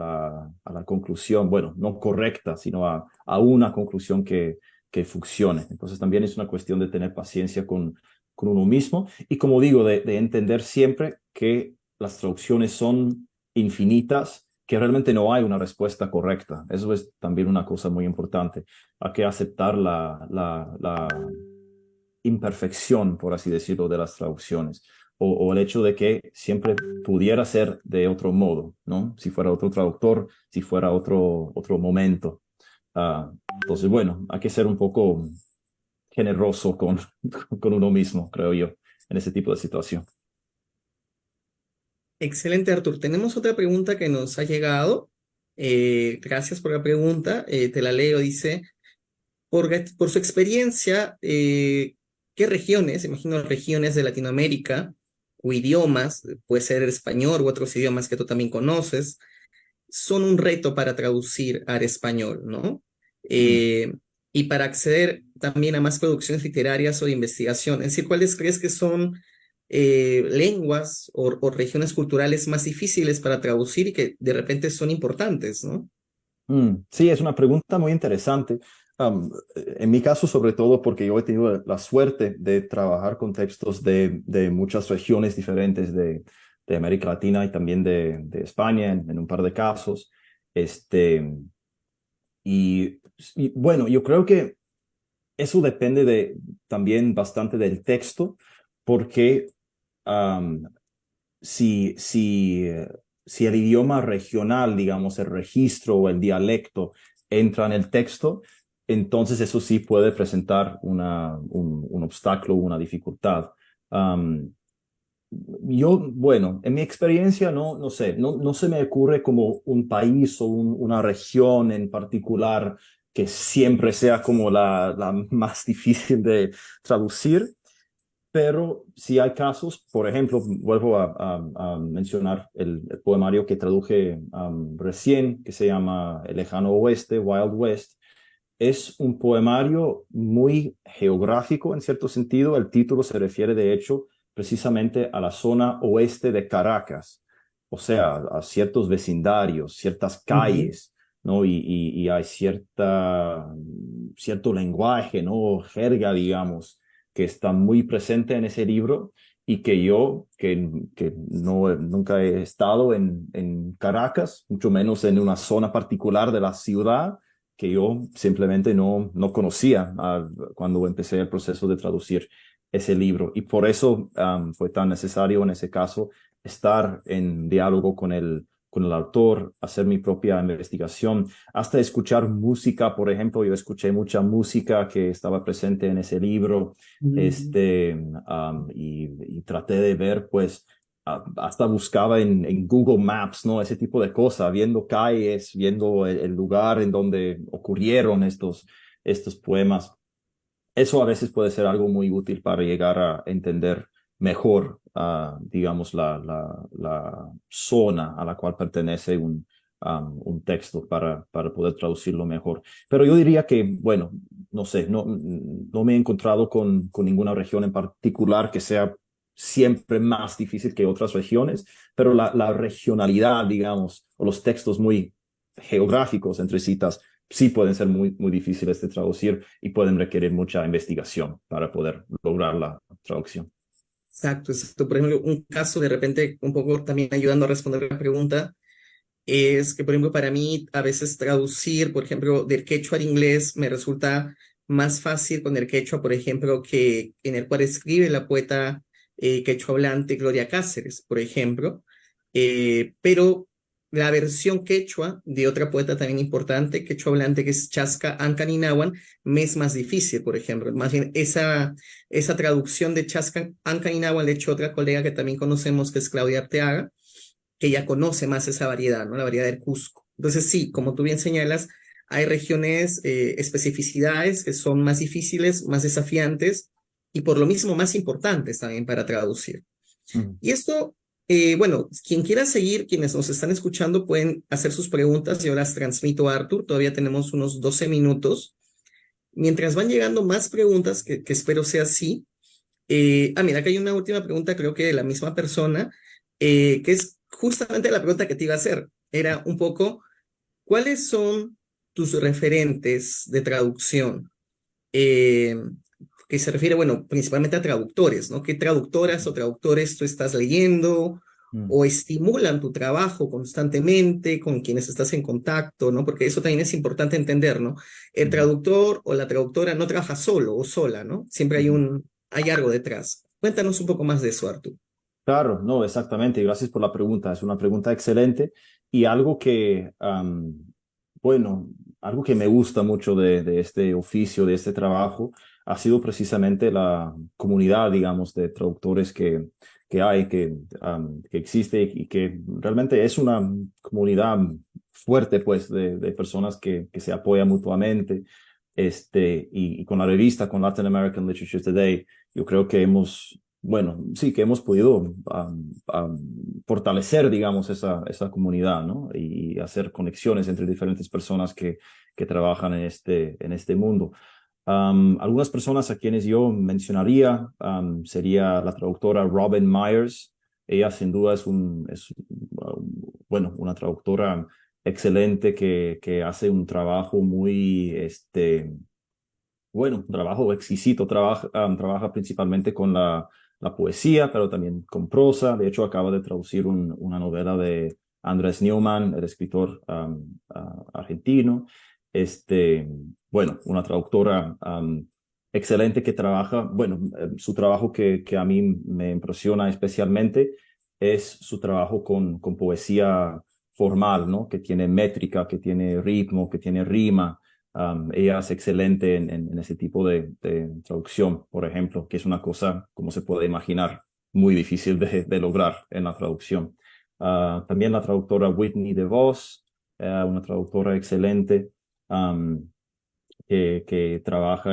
la conclusión, bueno, no correcta, sino a una conclusión que funcione. Entonces también es una cuestión de tener paciencia con uno mismo y como digo, de entender siempre que las traducciones son infinitas, que realmente no hay una respuesta correcta. Eso es también una cosa muy importante. Hay que aceptar la imperfección, por así decirlo, de las traducciones. O el hecho de que siempre pudiera ser de otro modo, ¿no? Si fuera otro traductor, si fuera otro momento. Entonces, bueno, hay que ser un poco generoso con uno mismo, creo yo, en ese tipo de situación. excelente, Artur. Tenemos otra pregunta que nos ha llegado. Gracias por la pregunta. Te la leo. Dice, por su experiencia, ¿qué regiones, imagino regiones de Latinoamérica o idiomas, puede ser el español u otros idiomas que tú también conoces, son un reto para traducir al español, ¿no? Mm. Eh, y para acceder también a más producciones literarias o de investigación. Es decir, ¿cuáles crees que son lenguas o regiones culturales más difíciles para traducir y que de repente son importantes, ¿no? Sí, es una pregunta muy interesante. En mi caso, sobre todo porque yo he tenido la suerte de trabajar con textos de muchas regiones diferentes de América Latina y también de España en un par de casos. Este, y bueno, yo creo que eso depende también bastante del texto, porque am, si, si, si el idioma regional, digamos, el registro o el dialecto entra en el texto, entonces eso sí puede presentar un obstáculo, una dificultad. Um, bueno, en mi experiencia, no sé, no se me ocurre como un país o una región en particular que siempre sea como la más difícil de traducir. Pero si hay casos, por ejemplo, vuelvo a mencionar el poemario que traduje recién, que se llama El Lejano Oeste, Wild West. Es un poemario muy geográfico en cierto sentido. El título se refiere, de hecho, precisamente a la zona oeste de Caracas, o sea, a ciertos vecindarios, ciertas Ujú. calles, ¿no? Y hay cierto lenguaje, ¿no? Jerga, digamos, que está muy presente en ese libro y que yo, que no, nunca he estado en Caracas, mucho menos en una zona particular de la ciudad, que yo simplemente no conocía cuando empecé el proceso de traducir ese libro. Y por eso fue tan necesario en ese caso estar en diálogo con el autor, hacer mi propia investigación, hasta escuchar música. Por ejemplo, yo escuché mucha música que estaba presente en ese libro, y traté de ver, pues, hasta buscaba en Google Maps, ¿no? Ese tipo de cosas, viendo calles, viendo el lugar en donde ocurrieron estos poemas. Eso a veces puede ser algo muy útil para llegar a entender mejor, digamos, la zona a la cual pertenece un texto para poder traducirlo mejor. Pero yo diría que, bueno, no sé, no me he encontrado con ninguna región en particular que sea siempre más difícil que otras regiones, pero la regionalidad, digamos, o los textos muy geográficos entre citas, sí pueden ser muy difíciles de traducir y pueden requerir mucha investigación para poder lograr la traducción. Exacto, exacto. Por ejemplo, un caso de repente, un poco también ayudando a responder la pregunta, es que, por ejemplo, para mí a veces traducir, por ejemplo, del quechua al inglés me resulta más fácil con el quechua, por ejemplo, que en el cual escribe la poeta quechua hablante Gloria Cáceres, por ejemplo. Pero la versión quechua de otra poeta también importante, quechua hablante, que es Chasca Ancaninahuan, me es más difícil, por ejemplo. Más bien, esa traducción de Chasca Ancaninahuan, de hecho, otra colega que también conocemos, que es Claudia Arteaga, que ya conoce más esa variedad, ¿no? La variedad del Cusco. Entonces, sí, como tú bien señalas, hay regiones, especificidades que son más difíciles, más desafiantes y por lo mismo más importantes también para traducir. Mm. Y esto, bueno, quien quiera seguir, quienes nos están escuchando pueden hacer sus preguntas, yo las transmito a Arthur, todavía tenemos unos 12 minutos. Mientras van llegando más preguntas, que espero sea así. Mira, que hay una última pregunta, creo que de la misma persona, que es justamente la pregunta que te iba a hacer. Era un poco, ¿cuáles son tus referentes de traducción? Eh, que se refiere, bueno, principalmente a traductores, ¿no? ¿Qué traductoras o traductores tú estás leyendo Mm. o estimulan tu trabajo constantemente con quienes estás en contacto, ¿no? Porque eso también es importante entender, ¿no? El Mm. traductor o la traductora no trabaja solo o sola, ¿no? Siempre hay algo detrás. Cuéntanos un poco más de eso, Arturo. Claro, no, exactamente. Y gracias por la pregunta. Es una pregunta excelente y algo que, bueno, algo que me gusta mucho de este oficio, de este trabajo, ha sido precisamente la comunidad, digamos, de traductores que hay, que existe y que realmente es una comunidad fuerte, pues, de personas que se apoyan mutuamente. Y con la revista, con Latin American Literature Today, yo creo que bueno, sí, que hemos podido fortalecer, digamos, esa comunidad, ¿no? Y hacer conexiones entre diferentes personas que trabajan en este mundo. Algunas personas a quienes yo mencionaría sería la traductora Robin Myers. Ella sin duda bueno, una traductora excelente que hace un trabajo muy, bueno, un trabajo exquisito. Trabaja principalmente con la poesía, pero también con prosa. De hecho, acaba de traducir una novela de Andrés Neumann, el escritor argentino. Bueno, una traductora excelente que trabaja, bueno, su trabajo que a mí me impresiona especialmente es su trabajo con poesía formal, ¿no? Que tiene métrica, que tiene ritmo, que tiene rima. Ella es excelente en ese tipo de traducción, por ejemplo, que es una cosa, como se puede imaginar, muy difícil de lograr en la traducción. También la traductora Whitney DeVos, una traductora excelente, que trabaja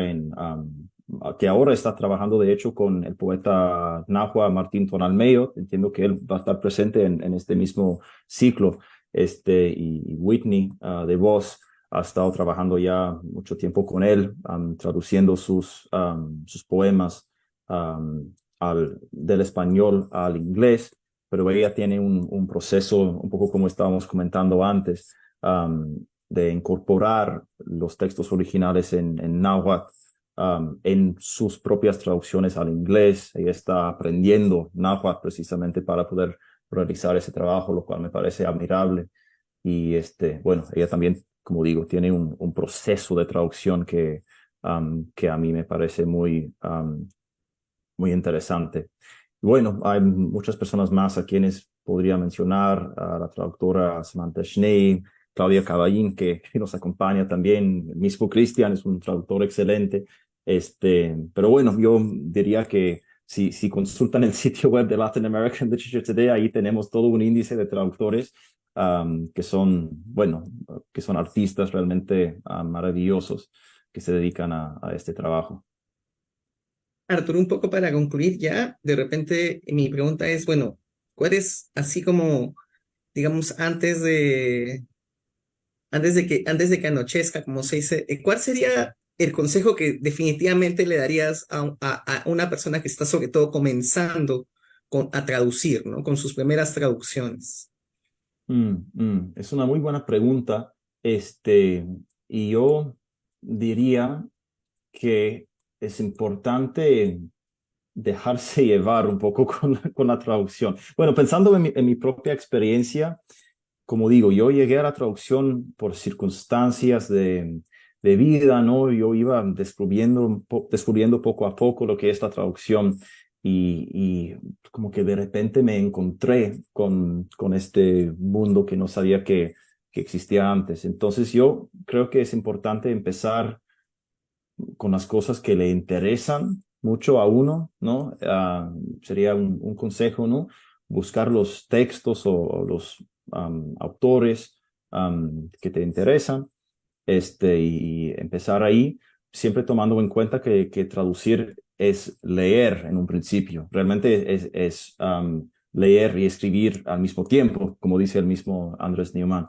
que ahora está trabajando de hecho con el poeta Nahua Martín Tonalmeyo. Entiendo que él va a estar presente en este mismo ciclo. Y Whitney DeVos ha estado trabajando ya mucho tiempo con él, traduciendo sus poemas del español al inglés, pero ella tiene un proceso un poco como estábamos comentando antes, de incorporar los textos originales en náhuatl en sus propias traducciones al inglés. Ella está aprendiendo náhuatl precisamente para poder realizar ese trabajo, lo cual me parece admirable. Y bueno, ella también, como digo, tiene un proceso de traducción que a mí me parece muy interesante. Bueno, hay muchas personas más a quienes podría mencionar, a la traductora Samantha Schnee, Claudia Caballín, que nos acompaña también, el mismo Cristian es un traductor excelente. Pero bueno, yo diría que si consultan el sitio web de Latin American Literature Today, ahí tenemos todo un índice de traductores que son, bueno, que son artistas realmente maravillosos que se dedican a este trabajo. Arturo, un poco para concluir ya, de repente mi pregunta es, bueno, ¿cuál es así como, digamos, antes de que anochezca, como se dice, ¿cuál sería el consejo que definitivamente le darías a una persona que está sobre todo comenzando a traducir, ¿no? Con sus primeras traducciones? Es una muy buena pregunta. Y yo diría que es importante dejarse llevar un poco con la traducción. Bueno, pensando en mi propia experiencia, como digo, yo llegué a la traducción por circunstancias de vida, ¿no? Yo iba descubriendo poco a poco lo que es la traducción y como que de repente me encontré con este mundo que no sabía que existía antes. Entonces yo creo que es importante empezar con las cosas que le interesan mucho a uno, ¿no? Sería un consejo, ¿no? Buscar los textos o los autores que te interesan, y empezar ahí, siempre tomando en cuenta que traducir es leer en un principio. Realmente es leer y escribir al mismo tiempo, como dice el mismo Andrés Neumann.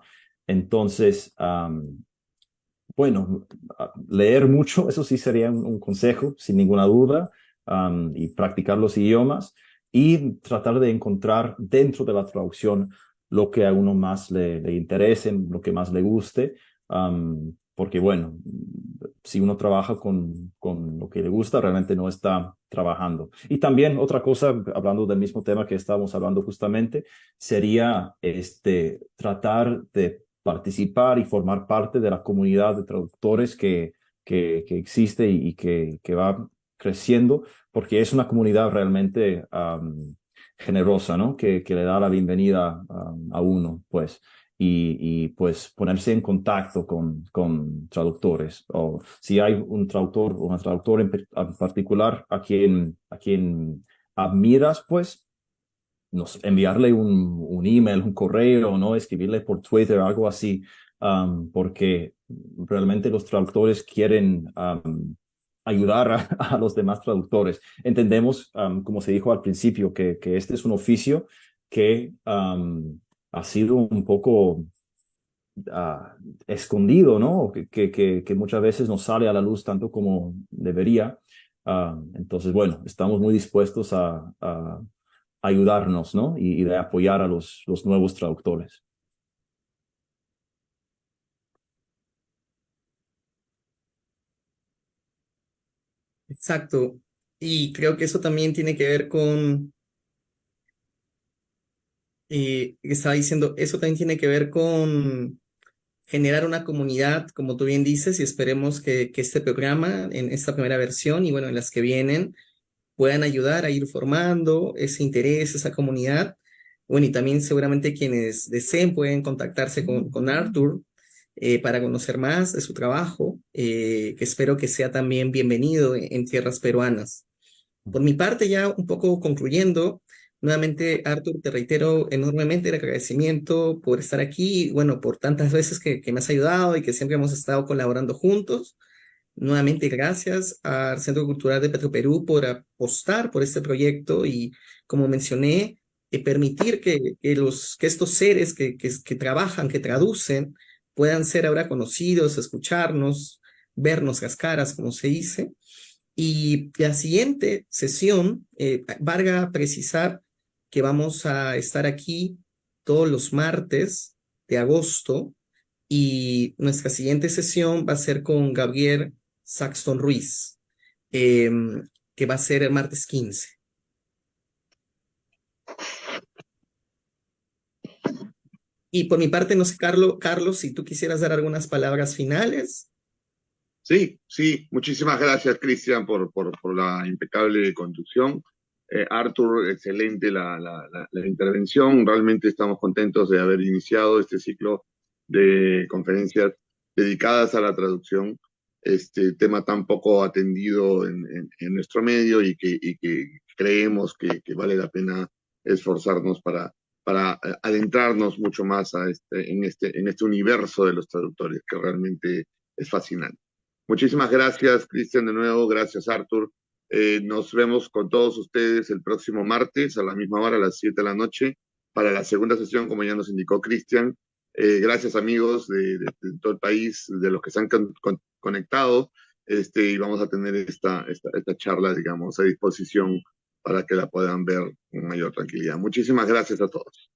Entonces, bueno, leer mucho, eso sí sería un consejo, sin ninguna duda, y practicar los idiomas y tratar de encontrar dentro de la traducción lo que a uno más le interese, lo que más le guste, porque bueno, si uno trabaja con lo que le gusta, realmente no está trabajando. Y también otra cosa, hablando del mismo tema que estábamos hablando justamente, sería tratar de participar y formar parte de la comunidad de traductores que existe y que va creciendo, porque es una comunidad realmente generosa, ¿no? Que le da la bienvenida a uno, pues. Pues ponerse en contacto con traductores, o si hay un traductor o una traductora en particular a quien admiras, pues enviarle un email, un correo, ¿no? Escribirle por Twitter, algo así, porque realmente los traductores quieren ayudar a los demás traductores. Entendemos, como se dijo al principio, que este es un oficio que ha sido un poco escondido, ¿no? Que muchas veces no sale a la luz tanto como debería. Entonces, bueno, estamos muy dispuestos a ayudarnos, ¿no? Y de apoyar a los nuevos traductores. Exacto. Y creo que eso también tiene que ver con, estaba diciendo, eso también tiene que ver con generar una comunidad, como tú bien dices, y esperemos que este programa, en esta primera versión y bueno, en las que vienen, puedan ayudar a ir formando ese interés, esa comunidad. Bueno, y también seguramente quienes deseen pueden contactarse con Arthur para conocer más de su trabajo, que espero que sea también bienvenido en tierras peruanas. Por mi parte, ya un poco concluyendo, nuevamente, Arthur, te reitero enormemente el agradecimiento por estar aquí, y, bueno, por tantas veces que me has ayudado y que siempre hemos estado colaborando juntos. Nuevamente, gracias al Centro Cultural de Petroperú por apostar por este proyecto y, como mencioné, permitir que estos seres que trabajan, que traducen, puedan ser ahora conocidos, escucharnos, vernos las caras, como se dice. Y la siguiente sesión, valga precisar que vamos a estar aquí todos los martes de agosto y nuestra siguiente sesión va a ser con Gabriel Saxton Ruiz. que va a ser el martes 15. Y por mi parte, no sé, Carlos, si tú quisieras dar algunas palabras finales. Sí, sí, muchísimas gracias, Cristian, por la impecable conducción. Arthur, excelente la intervención. Realmente estamos contentos de haber iniciado este ciclo de conferencias dedicadas a la traducción, este tema tan poco atendido en nuestro medio y que creemos que vale la pena esforzarnos para adentrarnos mucho más en este universo de los traductores, que realmente es fascinante. Muchísimas gracias, Cristian, de nuevo. Gracias, Arthur. Nos vemos con todos ustedes el próximo martes a la misma hora, a las 7 de la noche, para la segunda sesión, como ya nos indicó Cristian. Gracias, amigos de todo el país, de los que se han conectado, y vamos a tener esta charla, digamos, a disposición para que la puedan ver con mayor tranquilidad. Muchísimas gracias a todos.